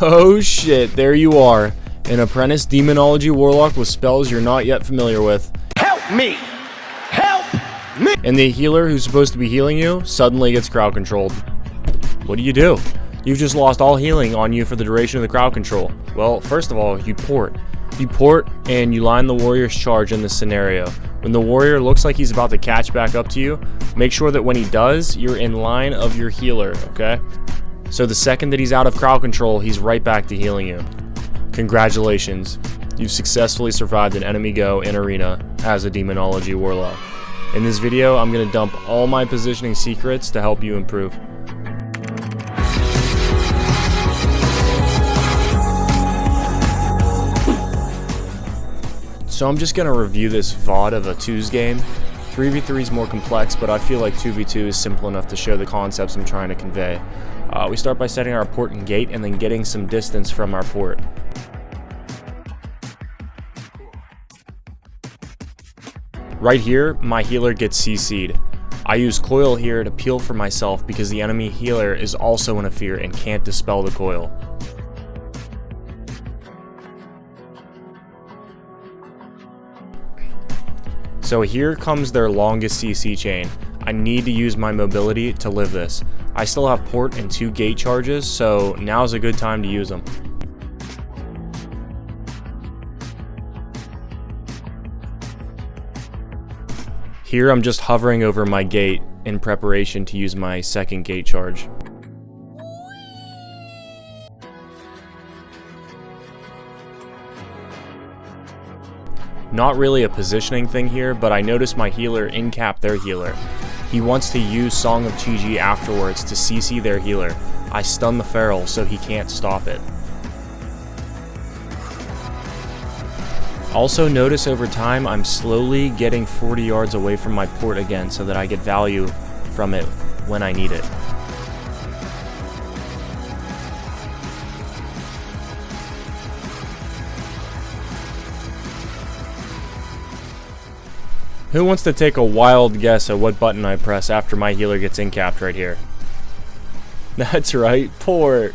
Oh shit, there you are. An apprentice demonology warlock with spells you're not yet familiar with. Help me! Help me! And the healer who's supposed to be healing you suddenly gets crowd controlled. What do? You've just lost all healing on you for the duration of the crowd control. Well, first of all, you port. You port and you line the warrior's charge in this scenario. When the warrior looks like he's about to catch back up to you, make sure that when he does, you're in line of your healer, okay? So the second that he's out of crowd control, he's right back to healing you. Congratulations, you've successfully survived an enemy go in arena as a demonology warlock. In this video, I'm going to dump all my positioning secrets to help you improve. So I'm just going to review this VOD of a 2s game. 3v3 is more complex, but I feel like 2v2 is simple enough to show the concepts I'm trying to convey. We start by setting our port and gate and then getting some distance from our port. Right here, my healer gets CC'd. I use coil here to peel for myself because the enemy healer is also in a fear and can't dispel the coil. So here comes their longest CC chain. I need to use my mobility to live this. I still have port and 2 gate charges, so now's a good time to use them. Here I'm just hovering over my gate in preparation to use my second gate charge. Not really a positioning thing here, but I noticed my healer in-cap their healer. He wants to use Song of Chi afterwards to CC their healer. I stun the feral so he can't stop it. Also notice over time I'm slowly getting 40 yards away from my port again so that I get value from it when I need it. Who wants to take a wild guess at what button I press after my healer gets in-capped right here? That's right, port.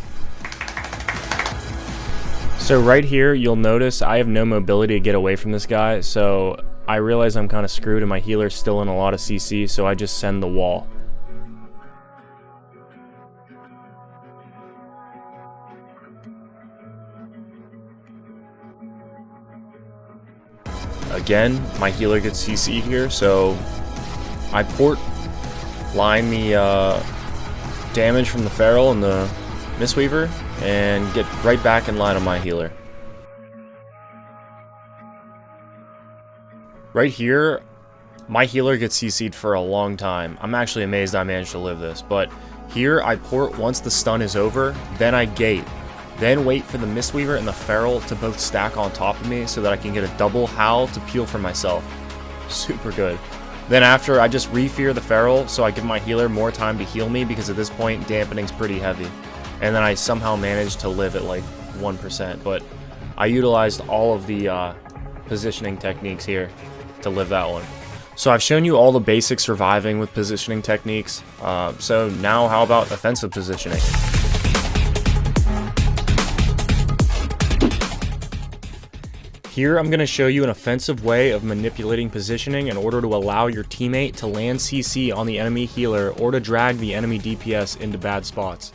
So right here, you'll notice I have no mobility to get away from this guy, so I realize I'm kind of screwed and my healer's still in a lot of CC, so I just send the wall. Again, my healer gets CC'd here, so I port, line the damage from the feral and the Mistweaver, and get right back in line on my healer. Right here, my healer gets CC'd for a long time. I'm actually amazed I managed to live this, but here I port once the stun is over, then I gate. Then wait for the Mistweaver and the feral to both stack on top of me so that I can get a double howl to peel for myself. Super good. Then after, I just re-fear the feral so I give my healer more time to heal me because at this point, dampening's pretty heavy. And then I somehow managed to live at like 1%, but I utilized all of the positioning techniques here to live that one. So I've shown you all the basic surviving with positioning techniques. So now how about offensive positioning? Here I'm going to show you an offensive way of manipulating positioning in order to allow your teammate to land CC on the enemy healer or to drag the enemy DPS into bad spots.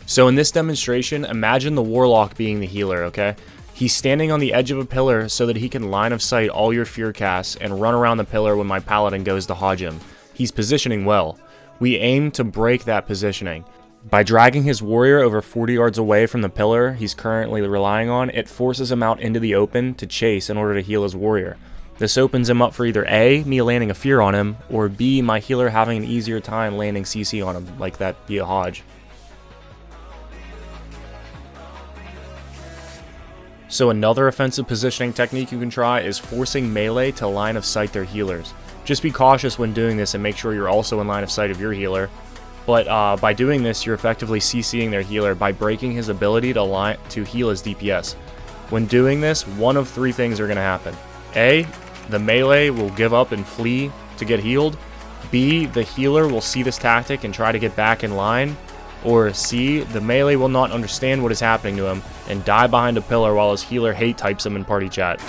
So in this demonstration, imagine the warlock being the healer, okay? He's standing on the edge of a pillar so that he can line of sight all your fear casts and run around the pillar when my paladin goes to hodge him. He's positioning well. We aim to break that positioning. By dragging his warrior over 40 yards away from the pillar he's currently relying on, it forces him out into the open to chase in order to heal his warrior. This opens him up for either A, me landing a fear on him, or B, my healer having an easier time landing CC on him, like that via hodge. So another offensive positioning technique you can try is forcing melee to line of sight their healers. Just be cautious when doing this and make sure you're also in line of sight of your healer. But by doing this, you're effectively CCing their healer by breaking his ability to heal his DPS. When doing this, one of 3 things are going to happen. A, the melee will give up and flee to get healed. B, the healer will see this tactic and try to get back in line. Or C, the melee will not understand what is happening to him and die behind a pillar while his healer hate types him in party chat.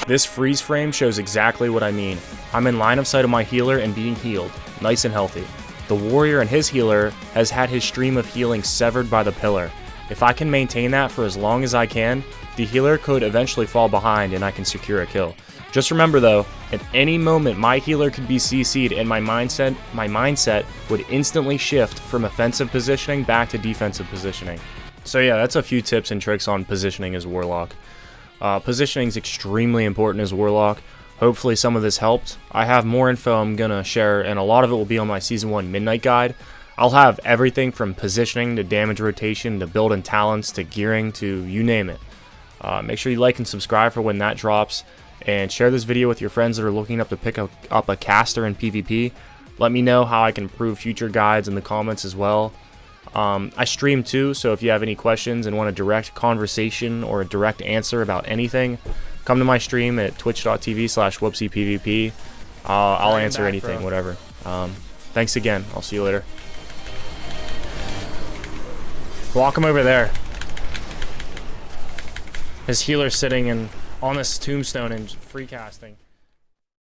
This freeze frame shows exactly what I mean. I'm in line of sight of my healer and being healed, nice and healthy. The warrior and his healer has had his stream of healing severed by the pillar. If I can maintain that for as long as I can, the healer could eventually fall behind and I can secure a kill. Just remember though, at any moment my healer could be CC'd and my mindset would instantly shift from offensive positioning back to defensive positioning. So yeah, that's a few tips and tricks on positioning as Warlock. Positioning is extremely important as Warlock. Hopefully some of this helped. I have more info I'm going to share, and a lot of it will be on my Season 1 Midnight Guide. I'll have everything from positioning to damage rotation to build and talents to gearing to you name it. Make sure you like and subscribe for when that drops, and share this video with your friends that are looking up to pick up a caster in PvP. Let me know how I can improve future guides in the comments as well. I stream too, so if you have any questions and want a direct conversation or a direct answer about anything, come to my stream at twitch.tv/Wpvp. I'll answer anything, whatever. Thanks again. I'll see you later. Walk him over there. His healer's sitting on this tombstone and free casting.